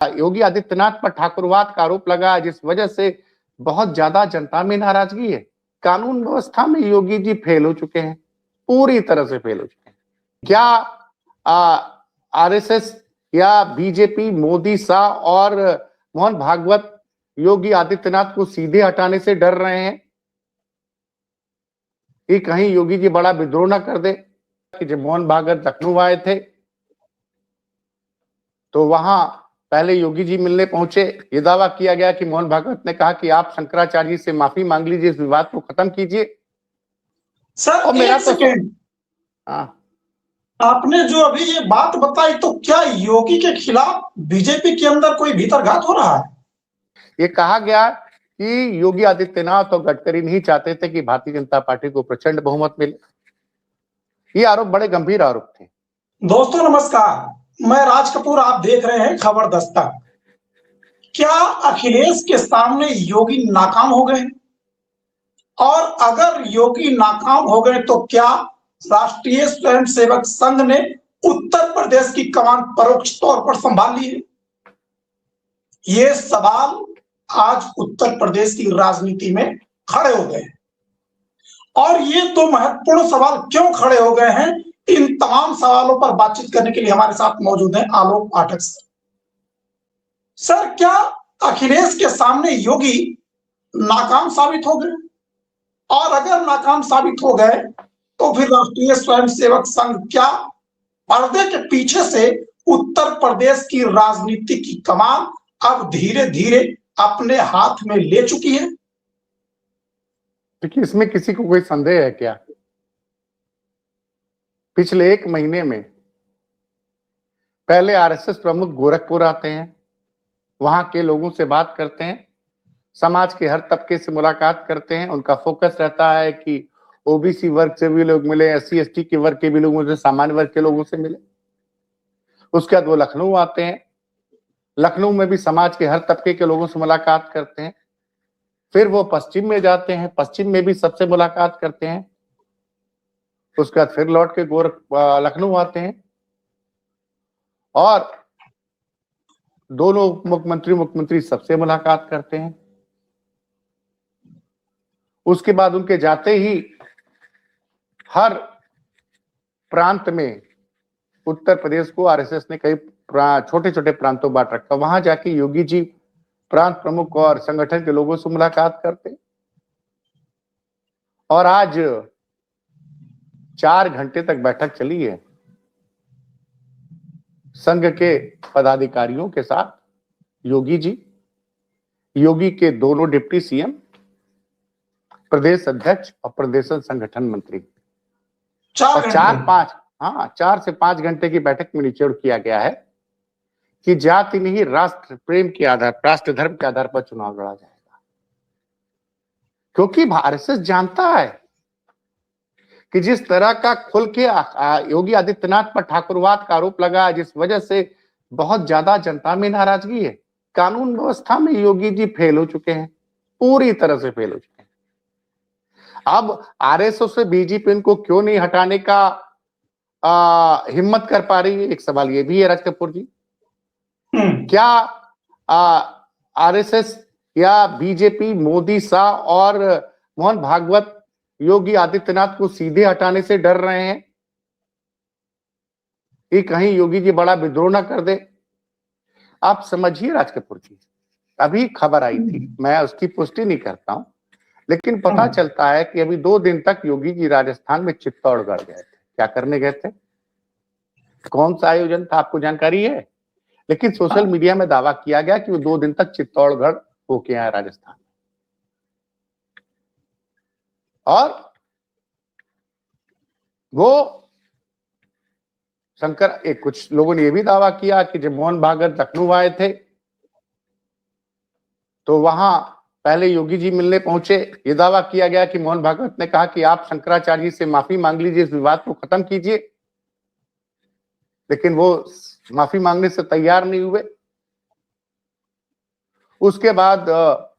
योगी आदित्यनाथ पर ठाकुरवाद का आरोप लगा, जिस वजह से बहुत ज्यादा जनता में नाराजगी है। कानून व्यवस्था में योगी जी फेल हो चुके हैं, पूरी तरह से फेल हो चुके हैं। क्या आरएसएस या बीजेपी, मोदी, शाह और मोहन भागवत योगी आदित्यनाथ को सीधे हटाने से डर रहे हैं कि कहीं योगी जी बड़ा विद्रोह न कर दे? कि जब मोहन भागवत लखनऊ आए थे तो वहां पहले योगी जी मिलने पहुंचे। ये दावा किया गया कि मोहन भागवत ने कहा कि आप शंकराचार्य जी से माफी मांग लीजिए, इस विवाद को खत्म कीजिए। सर और मेरा एक सेकेंड, आपने जो अभी ये बात बताई, तो क्या योगी के खिलाफ बीजेपी के अंदर कोई भीतरघात हो रहा है? ये कहा गया कि योगी आदित्यनाथ और गडकरी नहीं चाहते थे कि भारतीय जनता पार्टी को प्रचंड बहुमत मिले। ये आरोप बड़े गंभीर आरोप थे। दोस्तों नमस्कार, मैं राज कपूर, आप देख रहे हैं खबर दस्तक। क्या अखिलेश के सामने योगी नाकाम हो गए? और अगर योगी नाकाम हो गए तो क्या राष्ट्रीय स्वयंसेवक संघ ने उत्तर प्रदेश की कमान परोक्ष तौर पर संभाल ली है? ये सवाल आज उत्तर प्रदेश की राजनीति में खड़े हो गए हैं। और ये दो महत्वपूर्ण सवाल क्यों खड़े हो गए हैं, इन तमाम सवालों पर बातचीत करने के लिए हमारे साथ मौजूद हैं आलोक पाठक सर। सर, क्या अखिलेश के सामने योगी नाकाम साबित हो गए? और अगर नाकाम साबित हो गए तो फिर राष्ट्रीय स्वयंसेवक संघ क्या पर्दे के पीछे से उत्तर प्रदेश की राजनीति की कमान अब धीरे धीरे अपने हाथ में ले चुकी है? देखिए, इसमें किसी को कोई संदेह है क्या? पिछले 1 महीने में पहले आरएसएस प्रमुख गोरखपुर आते हैं, वहां के लोगों से बात करते हैं, समाज के हर तबके से मुलाकात करते हैं। उनका फोकस रहता है कि ओबीसी वर्ग से भी लोग मिले, एससी एसटी के वर्ग के भी लोगों से, सामान्य वर्ग के लोगों से मिले। उसके बाद वो लखनऊ आते हैं, लखनऊ में भी समाज के हर तबके के लोगों से मुलाकात करते हैं। फिर वो पश्चिम में जाते हैं, पश्चिम में भी सबसे मुलाकात करते हैं। उसके बाद फिर लौट के लखनऊ आते हैं और दोनों मुख्यमंत्री सबसे मुलाकात करते हैं। उसके बाद उनके जाते ही हर प्रांत में उत्तर प्रदेश को आरएसएस ने कई छोटे छोटे प्रांतों बांट रखा। वहां जाके योगी जी प्रांत प्रमुख और संगठन के लोगों से मुलाकात करते। और आज 4 घंटे तक बैठक चली है संघ के पदाधिकारियों के साथ। योगी जी, योगी के दोनों डिप्टी सीएम, प्रदेश अध्यक्ष और प्रदेश संगठन मंत्री। 4 से 5 घंटे की बैठक में निचोड़ किया गया है कि जाति नहीं, राष्ट्र प्रेम के आधार, राष्ट्र धर्म के आधार पर चुनाव लड़ा जाएगा। क्योंकि आरएसएस जानता है कि जिस तरह का खुल के योगी आदित्यनाथ पर ठाकुरवाद का आरोप लगा, जिस वजह से बहुत ज्यादा जनता में नाराजगी है। कानून व्यवस्था में योगी जी फेल हो चुके हैं, पूरी तरह से फेल हो चुके हैं। अब आरएसएस से बीजेपी इनको क्यों नहीं हटाने का हिम्मत कर पा रही है, एक सवाल ये भी है राज कपूर जी। क्या आरएसएस या बीजेपी, मोदी, शाह और मोहन भागवत योगी आदित्यनाथ को सीधे हटाने से डर रहे हैं कि कहीं योगी जी बड़ा विद्रोह न कर दे? आप समझिए राज कपूर जी, अभी खबर आई थी, मैं उसकी पुष्टि नहीं करता हूं, लेकिन पता चलता है कि अभी 2 दिन तक योगी जी राजस्थान में चित्तौड़गढ़ गए थे। क्या करने गए थे? कौन सा आयोजन था, आपको जानकारी है? लेकिन सोशल मीडिया में दावा किया गया कि वो 2 दिन तक चित्तौड़गढ़ होके आए राजस्थान। और वो कुछ लोगों ने यह भी दावा किया कि जब मोहन भागवत लखनऊ आए थे तो वहां पहले योगी जी मिलने पहुंचे। ये दावा किया गया कि मोहन भागवत ने कहा कि आप शंकराचार्य जी से माफी मांग लीजिए, इस विवाद को खत्म कीजिए। लेकिन वो माफी मांगने से तैयार नहीं हुए। उसके बाद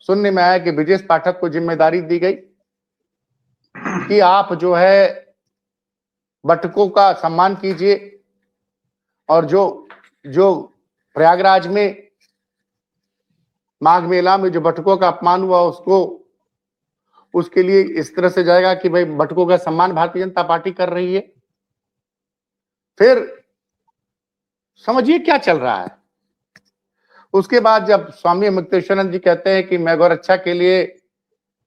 सुनने में आया कि ब्रजेश पाठक को जिम्मेदारी दी गई कि आप जो है बटुकों का सम्मान कीजिए और जो प्रयागराज में माघ मेला में जो बटुकों का अपमान हुआ उसके लिए इस तरह से जाएगा कि भाई बटुकों का सम्मान भारतीय जनता पार्टी कर रही है। फिर समझिए क्या चल रहा है। उसके बाद जब स्वामी मुक्तेश्वरानंद जी कहते हैं कि मैं गौरक्षा के लिए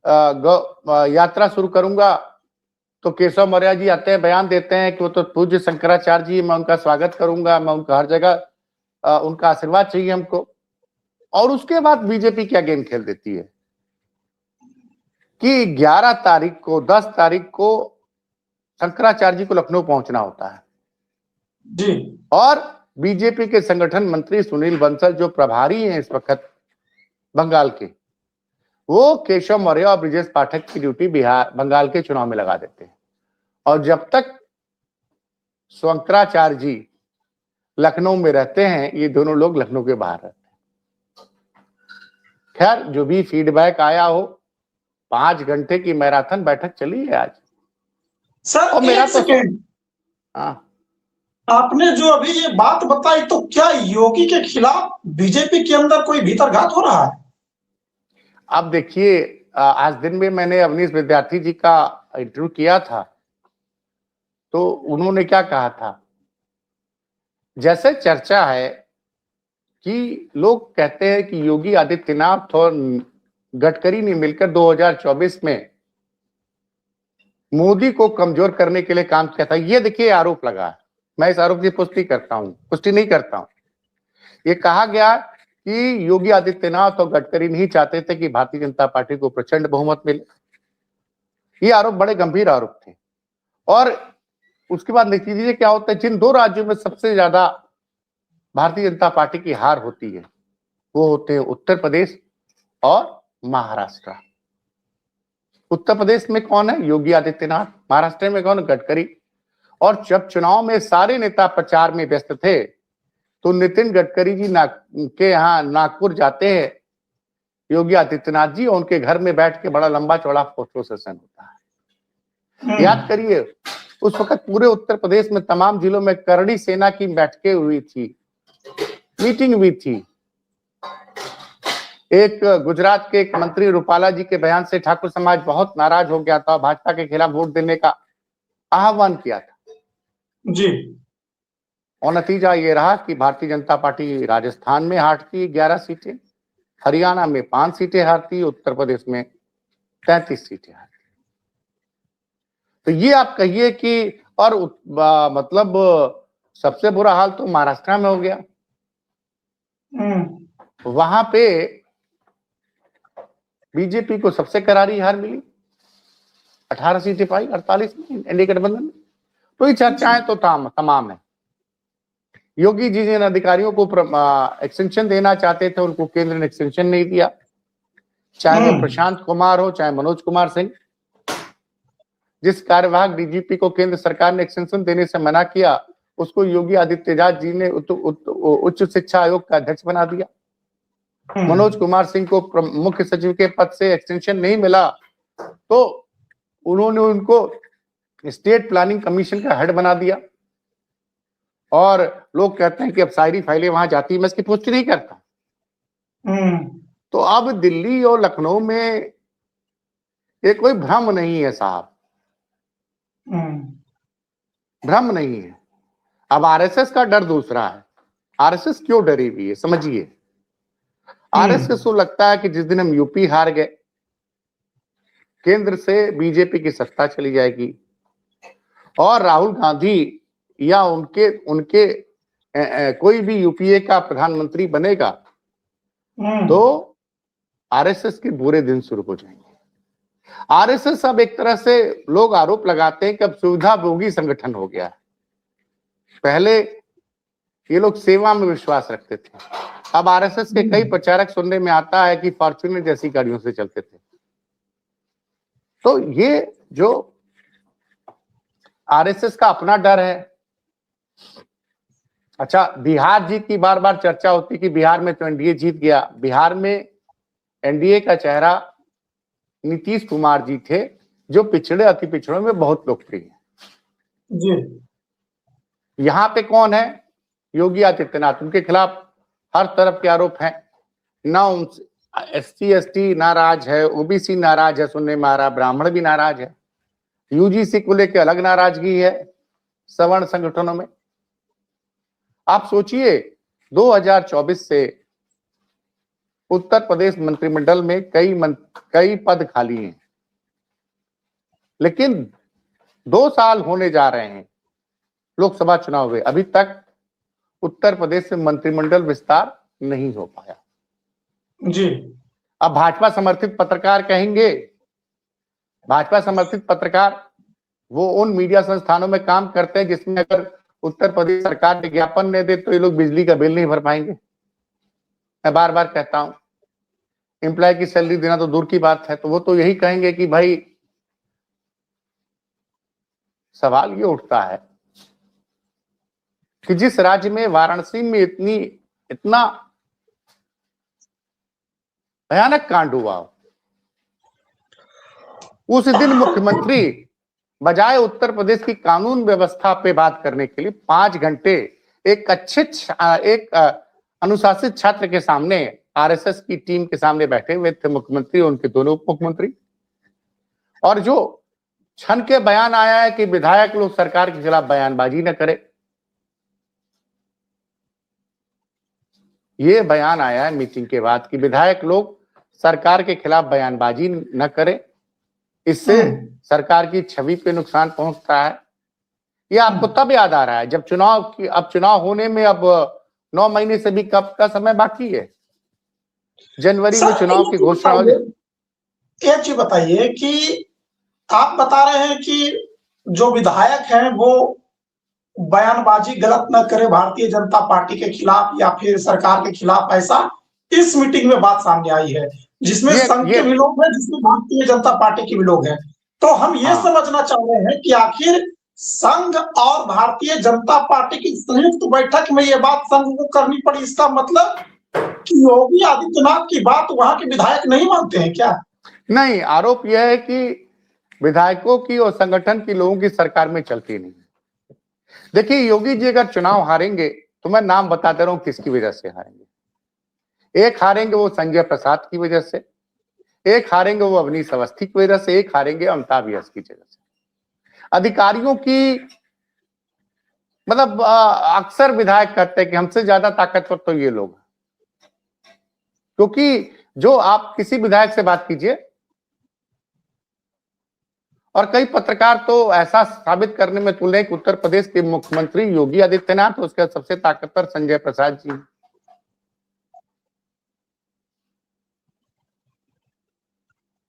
यात्रा शुरू करूंगा, तो केशव मौर्य जी आते हैं, बयान देते हैं कि वो तो पूज्य शंकराचार्य जी, मैं उनका स्वागत करूंगा, मैं उनका हर जगह उनका आशीर्वाद चाहिए हमको। और उसके बाद बीजेपी क्या गेम खेल देती है कि 11 तारीख को 10 तारीख को शंकराचार्य जी को लखनऊ पहुंचना होता है जी। और बीजेपी के संगठन मंत्री सुनील बंसल जो प्रभारी हैं इस वक्त बंगाल के, वो केशव मौर्य और ब्रिजेश पाठक की ड्यूटी बंगाल के चुनाव में लगा देते हैं। और जब तक शंकराचार्य जी लखनऊ में रहते हैं, ये दोनों लोग लखनऊ के बाहर रहते हैं। खैर, जो भी फीडबैक आया हो, 5 घंटे की मैराथन बैठक चली है आज। सर और मेरा एक सेकेंड, हाँ, आपने जो अभी ये बात बताई, तो क्या योगी के खिलाफ बीजेपी के अंदर कोई भीतरघात हो रहा है? अब देखिए, आज दिन में मैंने अवनीश विद्यार्थी जी का इंटरव्यू किया था, तो उन्होंने क्या कहा था, जैसे चर्चा है कि लोग कहते हैं कि योगी आदित्यनाथ और गडकरी ने मिलकर 2024 में मोदी को कमजोर करने के लिए काम किया था। ये देखिए आरोप लगा है, मैं इस आरोप की पुष्टि नहीं करता हूं। ये कहा गया कि योगी आदित्यनाथ और गडकरी नहीं चाहते थे कि भारतीय जनता पार्टी को प्रचंड बहुमत मिले। ये आरोप बड़े गंभीर आरोप थे। और उसके बाद नतीजे क्या होता है, जिन 2 राज्यों में सबसे ज्यादा भारतीय जनता पार्टी की हार होती है, वो होते हैं उत्तर प्रदेश और महाराष्ट्र। उत्तर प्रदेश में कौन है? योगी आदित्यनाथ। महाराष्ट्र में कौन? गडकरी। और जब चुनाव में सारे नेता प्रचार में व्यस्त थे, तो नितिन गडकरी जी के यहाँ नागपुर जाते हैं योगी आदित्यनाथ जी, और उनके घर में बैठ के बड़ा लंबा चौड़ा फोटो सेशन होता है। याद करिए, उस वक्त पूरे उत्तर प्रदेश में तमाम जिलों में करणी सेना की बैठकें हुई थी, मीटिंग हुई थी। एक गुजरात के एक मंत्री रूपाला जी के बयान से ठाकुर समाज बहुत नाराज हो गया था, भाजपा के खिलाफ वोट देने का आह्वान किया था जी। और नतीजा ये रहा कि भारतीय जनता पार्टी राजस्थान में हारती 11 सीटें, हरियाणा में 5 सीटें हारती, उत्तर प्रदेश में 33 सीटें हारती। तो ये आप कहिए कि, और मतलब सबसे बुरा हाल तो महाराष्ट्र में हो गया। वहां पे बीजेपी को सबसे करारी हार मिली, 18 सीटें पाई 48 में एनडीए गठबंधन में। तो ये चर्चाएं तो तमाम है। योगी जी जिन अधिकारियों को एक्सटेंशन देना चाहते थे, उनको केंद्र ने एक्सटेंशन नहीं दिया, चाहे वो प्रशांत कुमार हो, चाहे मनोज कुमार सिंह। जिस कार्यवाहक डीजीपी को केंद्र सरकार ने एक्सटेंशन देने से मना किया, उसको योगी आदित्यनाथ जी ने उच्च शिक्षा आयोग का अध्यक्ष बना दिया। मनोज कुमार सिंह को मुख्य सचिव के पद से एक्सटेंशन नहीं मिला, तो उन्होंने उनको स्टेट प्लानिंग कमीशन का हेड बना दिया। और लोग कहते हैं कि अब सारी फाइलें वहां जाती है, मैं इसकी पुष्टि नहीं करता। तो अब दिल्ली और लखनऊ में ये कोई भ्रम नहीं है साहब, भ्रम नहीं है। अब आरएसएस का डर दूसरा है। आरएसएस क्यों डरी हुई है, समझिए। आरएसएस को लगता है कि जिस दिन हम यूपी हार गए, केंद्र से बीजेपी की सत्ता चली जाएगी और राहुल गांधी या उनके कोई भी यूपीए का प्रधानमंत्री बनेगा, तो आरएसएस के बुरे दिन शुरू हो जाएंगे। आरएसएस अब एक तरह से लोग आरोप लगाते हैं कि अब सुविधा भोगी संगठन हो गया है। पहले ये लोग सेवा में विश्वास रखते थे, अब आरएसएस के कई प्रचारक सुनने में आता है कि फॉर्च्यूनर जैसी गाड़ियों से चलते थे। तो ये जो आरएसएस का अपना डर है। अच्छा, बिहार जीत की बार बार चर्चा होती कि बिहार में तो एनडीए जीत गया। बिहार में एनडीए का चेहरा नीतीश कुमार जी थे, जो पिछड़े अति पिछड़ों में बहुत लोकप्रिय है जी। यहाँ पे कौन है? योगी आदित्यनाथ। उनके खिलाफ हर तरफ के आरोप हैं। ना SC ST नाराज है, OBC नाराज है, सुनने में आ रहा, ब्राह्मण भी नाराज है, UGC को लेकर अलग नाराजगी है सवर्ण संगठनों में। आप सोचिए 2024 से उत्तर प्रदेश मंत्रिमंडल में कई पद खाली हैं, लेकिन 2 साल होने जा रहे हैं लोकसभा चुनाव हुए, अभी तक उत्तर प्रदेश में मंत्रिमंडल विस्तार नहीं हो पाया जी। अब भाजपा समर्थित पत्रकार कहेंगे, भाजपा समर्थित पत्रकार वो उन मीडिया संस्थानों में काम करते हैं जिसमें अगर उत्तर प्रदेश सरकार विज्ञापन नहीं दे तो ये लोग बिजली का बिल नहीं भर पाएंगे। मैं बार बार कहता हूं, एम्प्लॉय की सैलरी देना तो दूर की बात है, तो वो तो यही कहेंगे कि भाई, सवाल ये उठता है कि जिस राज्य में वाराणसी में इतना भयानक कांड हुआ, उस दिन मुख्यमंत्री बजाय उत्तर प्रदेश की कानून व्यवस्था पे बात करने के लिए 5 घंटे एक अनुशासित छात्र के सामने, RSS की टीम के सामने बैठे हुए थे मुख्यमंत्री और उनके दोनों उप मुख्यमंत्री। और जो क्षण के बयान आया है कि विधायक लोग सरकार के खिलाफ बयानबाजी न करे, ये बयान आया है मीटिंग के बाद कि विधायक लोग सरकार के खिलाफ बयानबाजी न करें, इससे सरकार की छवि पे नुकसान पहुंचता है। ये आपको तब याद आ रहा है जब चुनाव होने में अब 9 महीने से भी कब का समय बाकी है, जनवरी में चुनाव की घोषणा हो जाए। एक चीज बताइए कि आप बता रहे हैं कि जो विधायक हैं वो बयानबाजी गलत न करे भारतीय जनता पार्टी के खिलाफ या फिर सरकार के खिलाफ, ऐसा इस मीटिंग में बात सामने आई है, जिसमें संघ के भी लोग हैं, जिसमें भारतीय जनता पार्टी के भी लोग हैं। तो हम ये समझना चाह रहे हैं कि आखिर संघ और भारतीय जनता पार्टी की संयुक्त बैठक में ये बात संघ को करनी पड़ी, इसका मतलब कि योगी आदित्यनाथ की बात वहां के विधायक नहीं मानते हैं क्या? नहीं, आरोप यह है कि विधायकों की और संगठन की लोगों की सरकार में चलती नहीं। देखिए, योगी जी अगर चुनाव हारेंगे तो मैं नाम बता दे रहा हूं किसकी वजह से हारेंगे। एक हारेंगे वो संजय प्रसाद की वजह से, एक हारेंगे वो अवनीश अवस्थी की वजह से, एक हारेंगे अमिताभ यस की वजह से। अधिकारियों की मतलब अक्सर विधायक कहते हैं कि हमसे ज्यादा ताकतवर तो ये लोग, क्योंकि जो आप किसी विधायक से बात कीजिए, और कई पत्रकार तो ऐसा साबित करने में तुले कि उत्तर प्रदेश के मुख्यमंत्री योगी आदित्यनाथ, उसके सबसे ताकतवर संजय प्रसाद जी।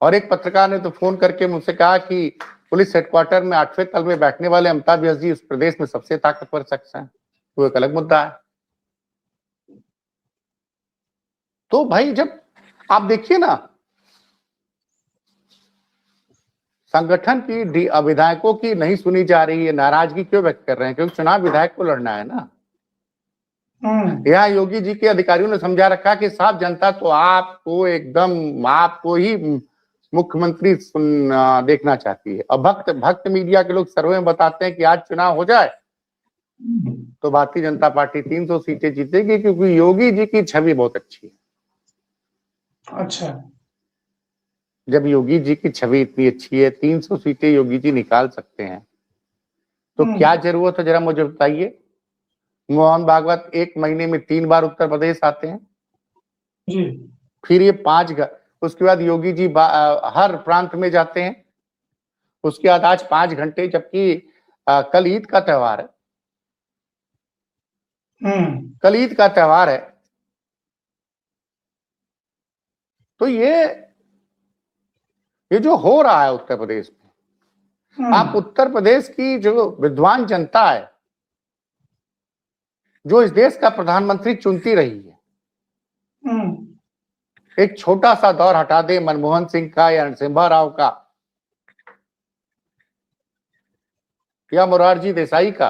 और एक पत्रकार ने तो फोन करके मुझसे कहा कि पुलिस हेडक्वार्टर में 8वें तल में बैठने वाले अमिताभ यस जी उस प्रदेश में सबसे ताकतवर शख्स हैं। वो एक अलग मुद्दा है। तो भाई, जब आप देखिए ना, संगठन की विधायकों की नहीं सुनी जा रही है, नाराजगी क्यों व्यक्त कर रहे हैं? क्योंकि चुनाव विधायक को लड़ना है ना। यहाँ योगी जी के अधिकारियों ने समझा रखा कि साफ जनता तो आपको ही मुख्यमंत्री देखना चाहती है। और भक्त मीडिया के लोग सर्वे में बताते हैं कि आज चुनाव हो जाए तो भारतीय जनता पार्टी 300 सीटें जीतेगी, क्योंकि योगी जी की छवि बहुत अच्छी है। अच्छा, जब योगी जी की छवि इतनी अच्छी है, 300 सीटें योगी जी निकाल सकते हैं, तो क्या जरूरत है, जरा मुझे बताइए। मोहन भागवत 1 महीने में 3 बार उत्तर प्रदेश आते हैं जी। फिर ये 5 उसके बाद योगी जी हर प्रांत में जाते हैं, उसके बाद आज 5 घंटे, जबकि कल ईद का त्योहार है। कल ईद का त्योहार है। तो ये जो हो रहा है उत्तर प्रदेश में, आप उत्तर प्रदेश की जो विद्वान जनता है, जो इस देश का प्रधानमंत्री चुनती रही है, एक छोटा सा दौर हटा दे मनमोहन सिंह का या नरसिम्हा राव का या मोरारजी देसाई का,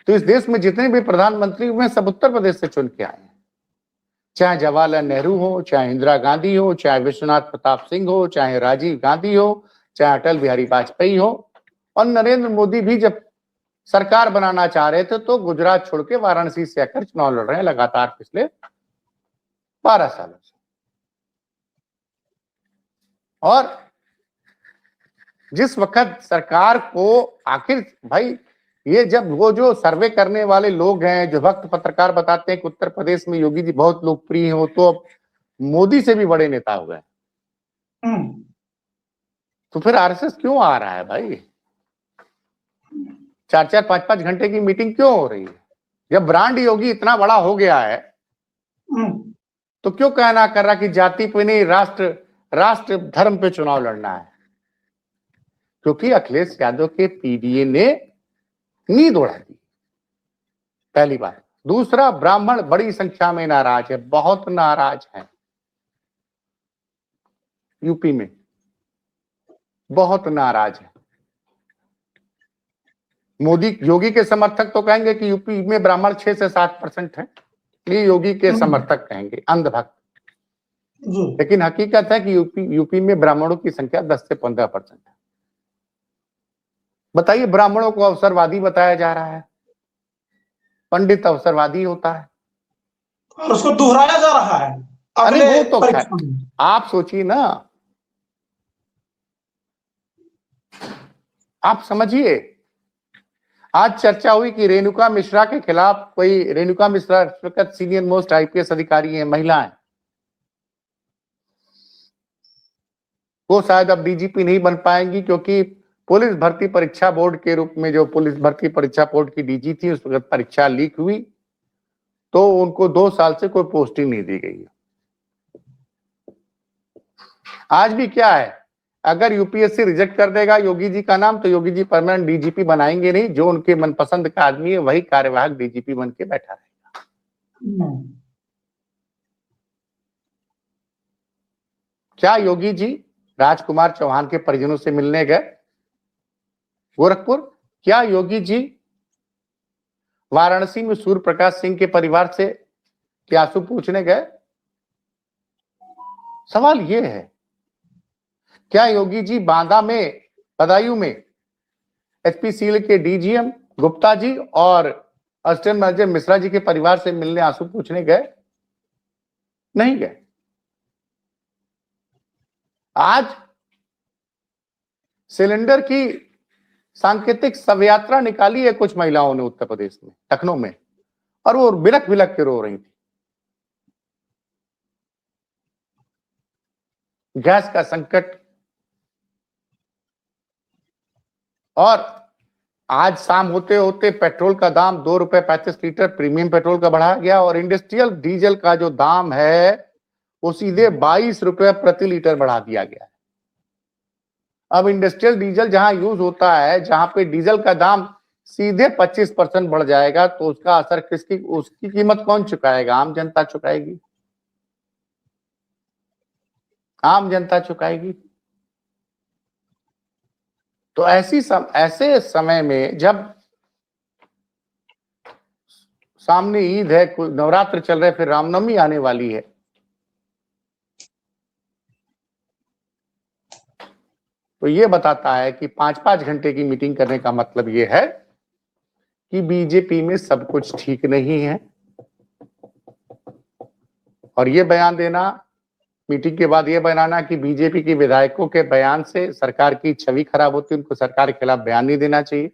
तो इस देश में जितने भी प्रधानमंत्री हुए सब उत्तर प्रदेश से चुन के आए हैं। चाहे जवाहरलाल नेहरू हो, चाहे इंदिरा गांधी हो, चाहे विश्वनाथ प्रताप सिंह हो, चाहे राजीव गांधी हो, चाहे अटल बिहारी वाजपेयी हो, और नरेंद्र मोदी भी जब सरकार बनाना चाह रहे थे तो गुजरात छोड़ के वाराणसी से आकर चुनाव लड़ रहे हैं लगातार पिछले 12 सालों से। और जिस वक्त सरकार को आखिर भाई ये जब वो जो सर्वे करने वाले लोग हैं, जो वक्त पत्रकार बताते हैं कि उत्तर प्रदेश में योगी जी बहुत लोकप्रिय हैं, वो तो अब मोदी से भी बड़े नेता हो गए, तो फिर आरएसएस क्यों आ रहा है भाई? 4-4, 5-5 घंटे की मीटिंग क्यों हो रही है? जब ब्रांड योगी इतना बड़ा हो गया है तो क्यों कहना कर रहा कि जाति पे नहीं, राष्ट्र धर्म पे चुनाव लड़ना है? क्योंकि अखिलेश यादव के पीडीए ने नींद उड़ा दी, पहली बात। दूसरा, ब्राह्मण बड़ी संख्या में नाराज है, बहुत नाराज है यूपी में, बहुत नाराज है। योगी के समर्थक तो कहेंगे कि यूपी में ब्राह्मण 6 से 7% है, ये योगी के समर्थक कहेंगे, अंधभक्त। लेकिन हकीकत है कि यूपी में ब्राह्मणों की संख्या 10 से 15% है। बताइए, ब्राह्मणों को अवसरवादी बताया जा रहा है, पंडित अवसरवादी होता है और उसको दोहराया जा रहा है। अरे वो तो आप सोचिए ना, आप समझिए। आज चर्चा हुई कि रेणुका मिश्रा के खिलाफ कोई, Renuka Mishra senior most IPS अधिकारी है, महिला है, वो शायद अब डीजीपी नहीं बन पाएंगी क्योंकि पुलिस भर्ती परीक्षा बोर्ड के रूप में, जो पुलिस भर्ती परीक्षा बोर्ड की डीजी थी, उस वक्त परीक्षा लीक हुई तो उनको 2 साल से कोई पोस्टिंग नहीं दी गई। आज भी क्या है, अगर यूपीएससी रिजेक्ट कर देगा योगी जी का नाम तो योगी जी परमानेंट डीजीपी बनाएंगे नहीं, जो उनके मनपसंद का आदमी है वही कार्यवाहक डीजीपी बन के बैठा रहेगा। क्या योगी जी राजकुमार चौहान के परिजनों से मिलने गए गोरखपुर? क्या योगी जी वाराणसी में सूर्य प्रकाश सिंह के परिवार से क्या आंसू पूछने गए? सवाल यह है, क्या योगी जी बांदा में, बदायूं में एचपीसीएल के डीजीएम गुप्ता जी और असिस्टेंट मैनेजर मिश्रा जी के परिवार से मिलने, आंसू पूछने गए? नहीं गए। आज सिलेंडर की सांकेतिक शव यात्रा निकाली है कुछ महिलाओं ने उत्तर प्रदेश में, लखनऊ में, और वो बिलख बिलख के रो रही थी। गैस का संकट, और आज शाम होते होते पेट्रोल का दाम 2 रुपए 35 लीटर प्रीमियम पेट्रोल का बढ़ा गया, और इंडस्ट्रियल डीजल का जो दाम है वो सीधे 22 रुपए प्रति लीटर बढ़ा दिया गया है। अब इंडस्ट्रियल डीजल जहां यूज होता है, जहां पे डीजल का दाम सीधे 25% बढ़ जाएगा तो उसका असर उसकी कीमत कौन चुकाएगा? आम जनता चुकाएगी, आम जनता चुकाएगी। तो ऐसे समय में जब सामने ईद है, नवरात्र चल रहे, फिर रामनवमी आने वाली है, तो ये बताता है कि 5-5 घंटे की मीटिंग करने का मतलब ये है कि बीजेपी में सब कुछ ठीक नहीं है। और ये बयान देना, मीटिंग के बाद ये बनाना कि बीजेपी के विधायकों के बयान से सरकार की छवि खराब होती है, उनको सरकार के खिलाफ बयान नहीं देना चाहिए।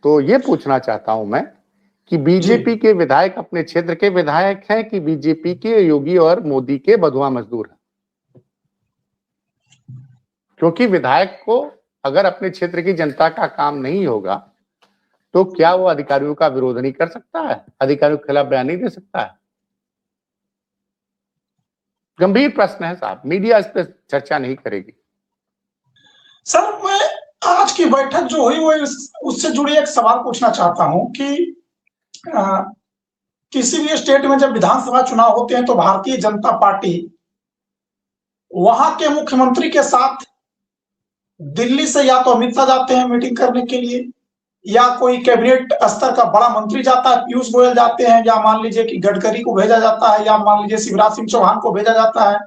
तो ये पूछना चाहता हूं मैं कि बीजेपी के विधायक अपने क्षेत्र के विधायक हैं कि बीजेपी के योगी और मोदी के बधुआ मजदूर हैं? क्योंकि विधायक को अगर अपने क्षेत्र की जनता का काम नहीं होगा तो क्या वो अधिकारियों का विरोध नहीं कर सकता है, अधिकारियों के खिलाफ बयान नहीं दे सकता है? गंभीर प्रश्न है साहब, मीडिया इस पर चर्चा नहीं करेगी। सर, मैं आज की बैठक जो हुई वो उससे जुड़ी एक सवाल पूछना चाहता हूं कि किसी भी स्टेट में जब विधानसभा चुनाव होते हैं तो भारतीय जनता पार्टी वहां के मुख्यमंत्री के साथ दिल्ली से या तो अमित शाह जाते हैं मीटिंग करने के लिए, या कोई कैबिनेट स्तर का बड़ा मंत्री जाता है, पीयूष गोयल जाते हैं, या मान लीजिए कि गडकरी को भेजा जाता है, या मान लीजिए शिवराज सिंह चौहान को भेजा जाता है।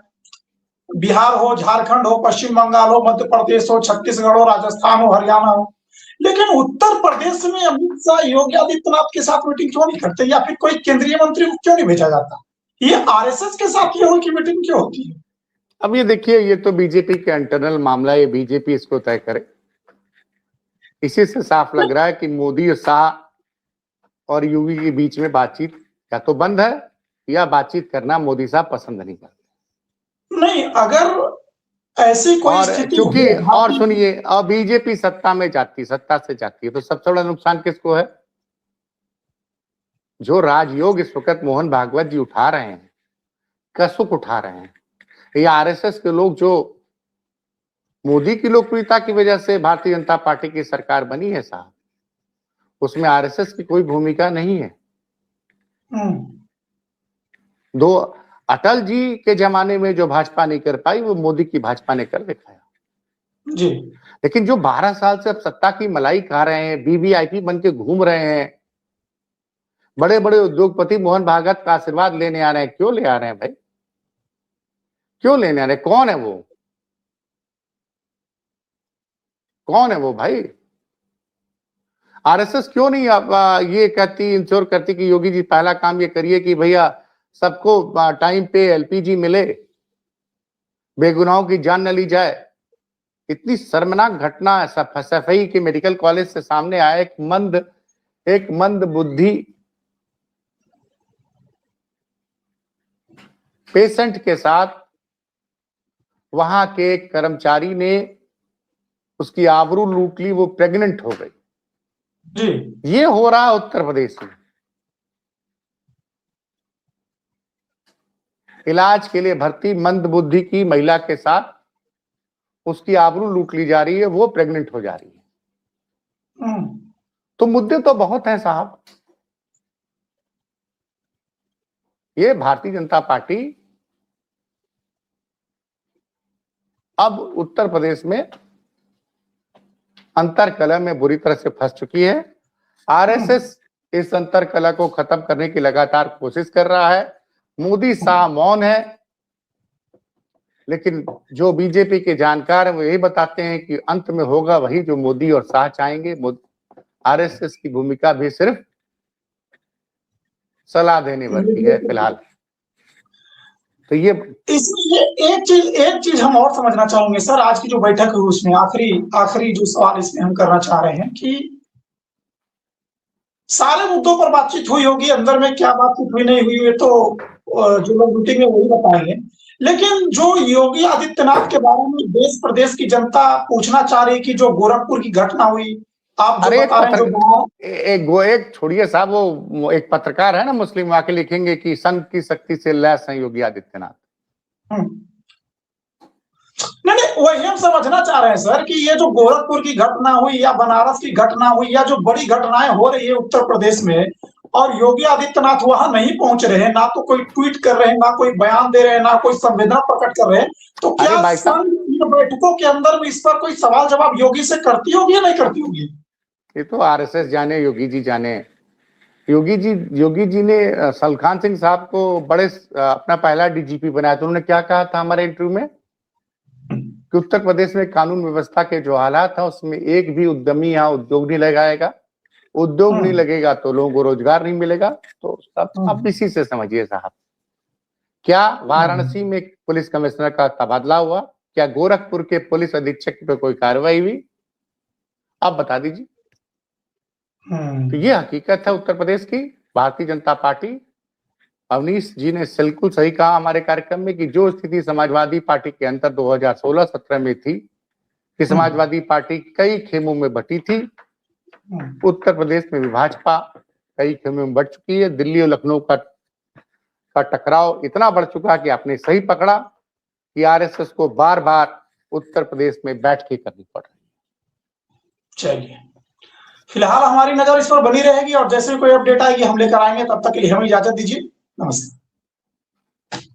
बिहार हो, झारखंड हो, पश्चिम बंगाल हो, मध्य प्रदेश हो, छत्तीसगढ़ हो, राजस्थान हो, हरियाणा हो, लेकिन उत्तर प्रदेश में अमित शाह योगी आदित्यनाथ के साथ मीटिंग क्यों नहीं करते, या फिर कोई केंद्रीय मंत्री को क्यों नहीं भेजा जाता? ये आरएसएस के साथ ये की मीटिंग क्यों होती है? अब ये देखिए, ये तो बीजेपी का इंटरनल मामला है, ये बीजेपी इसको तय करे। इसी से साफ लग रहा है कि मोदी और शाह और योगी के बीच में बातचीत या तो बंद है, या बातचीत करना मोदी साहब पसंद नहीं करते। नहीं, अगर ऐसी कोई स्थिति क्योंकि और सुनिए, और बीजेपी सत्ता से जाती है तो सबसे बड़ा नुकसान किसको है? जो राजयोग इस वक्त मोहन भागवत जी उठा रहे हैं, कसुक उठा रहे हैं, ये आरएसएस के लोग जो मोदी की लोकप्रियता की वजह से भारतीय जनता पार्टी की सरकार बनी है साहब, उसमें आरएसएस की कोई भूमिका नहीं है। दो अटल जी के जमाने में जो भाजपा नहीं कर पाई, वो मोदी की भाजपा ने कर दिखाया जी। लेकिन जो 12 साल से अब सत्ता की मलाई खा रहे हैं, वीवीआईपी बन के घूम रहे हैं, बड़े बड़े उद्योगपति मोहन भागवत का आशीर्वाद लेने आ रहे हैं, क्यों ले आ रहे हैं भाई? क्यों लेने आ रहे हैं? कौन है वो? कौन है वो भाई? आरएसएस क्यों नहीं ये कहती, इंश्योर करती कि योगी जी पहला काम ये करिए कि भैया सबको टाइम पे एलपीजी मिले, बेगुनाहों की जान न ली जाए। इतनी शर्मनाक घटना सफई के मेडिकल कॉलेज से सामने आया, एक मंद बुद्धि पेशेंट के साथ वहां के कर्मचारी ने उसकी आबरू लूट ली, वो प्रेग्नेंट हो गई जी। ये हो रहा है उत्तर प्रदेश में। इलाज के लिए भर्ती मंद बुद्धि की महिला के साथ उसकी आबरू लूट ली जा रही है, वो प्रेग्नेंट हो जा रही है। तो मुद्दे तो बहुत हैं साहब। ये भारतीय जनता पार्टी अब उत्तर प्रदेश में अंतरकलह में बुरी तरह से फंस चुकी है। आरएसएस इस अंतरकलह को खत्म करने की लगातार कोशिश कर रहा है। मोदी शाह मौन है, लेकिन जो बीजेपी के जानकार हैं वो यही बताते हैं कि अंत में होगा वही जो मोदी और शाह चाहेंगे। आरएसएस की भूमिका भी सिर्फ सलाह देने वाली है फिलहाल। तो ये इसमें एक चीज हम और समझना चाहेंगे सर, आज की जो बैठक हुई उसमें आखिरी जो सवाल इसमें हम करना चाह रहे हैं कि सारे मुद्दों पर बातचीत हुई होगी, अंदर में क्या बातचीत हुई नहीं हुई है तो जो लोग मीटिंग में वही बताएंगे। लेकिन जो योगी आदित्यनाथ के बारे में देश प्रदेश की जनता पूछना चाह रही कि जो गोरखपुर की घटना हुई, आप जो बता रहे हैं, एक छोड़िए साहब, वो एक पत्रकार है ना मुस्लिम, आके लिखेंगे कि संघ की शक्ति से लैस है योगी आदित्यनाथ। नहीं, वही हम समझना चाह रहे हैं सर कि ये जो गोरखपुर की घटना हुई या बनारस की घटना हुई या जो बड़ी घटनाएं हो रही है उत्तर प्रदेश में, और योगी आदित्यनाथ वहां नहीं पहुंच रहे हैं, ना तो कोई ट्वीट कर रहे हैं, ना कोई बयान दे रहे हैं, ना कोई संवेदना प्रकट कर रहे हैं, तो क्या बैठकों के अंदर में इस पर कोई सवाल जवाब योगी से करती होगी या नहीं करती होगी? ये तो आरएसएस जाने, योगी जी जाने। योगी जी ने सलखान सिंह साहब को बड़े अपना पहला डीजीपी बनाया, तो उन्होंने क्या कहा था हमारे इंटरव्यू में कि उत्तर प्रदेश में कानून व्यवस्था के जो हालात है उसमें एक भी उद्यमी यहाँ उद्योग नहीं लगाएगा, उद्योग नहीं लगेगा तो लोगों को रोजगार नहीं मिलेगा। तो सब अब इसी से समझिए साहब, क्या वाराणसी में पुलिस कमिश्नर का तबादला हुआ? क्या गोरखपुर के पुलिस अधीक्षक पे कोई कार्रवाई हुई? आप बता दीजिए। तो ये हकीकत है उत्तर प्रदेश की। भारतीय जनता पार्टी, अवनीश जी ने बिल्कुल सही कहा हमारे कार्यक्रम में कि जो स्थिति समाजवादी पार्टी के अंदर 2016-17 में थी कि समाजवादी पार्टी कई खेमों में बटी थी, उत्तर प्रदेश में भी भाजपा कई खेमों में बढ़ चुकी है। दिल्ली और लखनऊ का टकराव इतना बढ़ चुका कि आपने सही पकड़ा कि आरएसएस को बार बार उत्तर प्रदेश में बैठ के करनी पड़ रही है। चलिए, फिलहाल हमारी नजर इस पर बनी रहेगी और जैसे कोई अपडेट आएगी हम लेकर आएंगे। तब तक के लिए हमें इजाजत दीजिए। नमस्ते।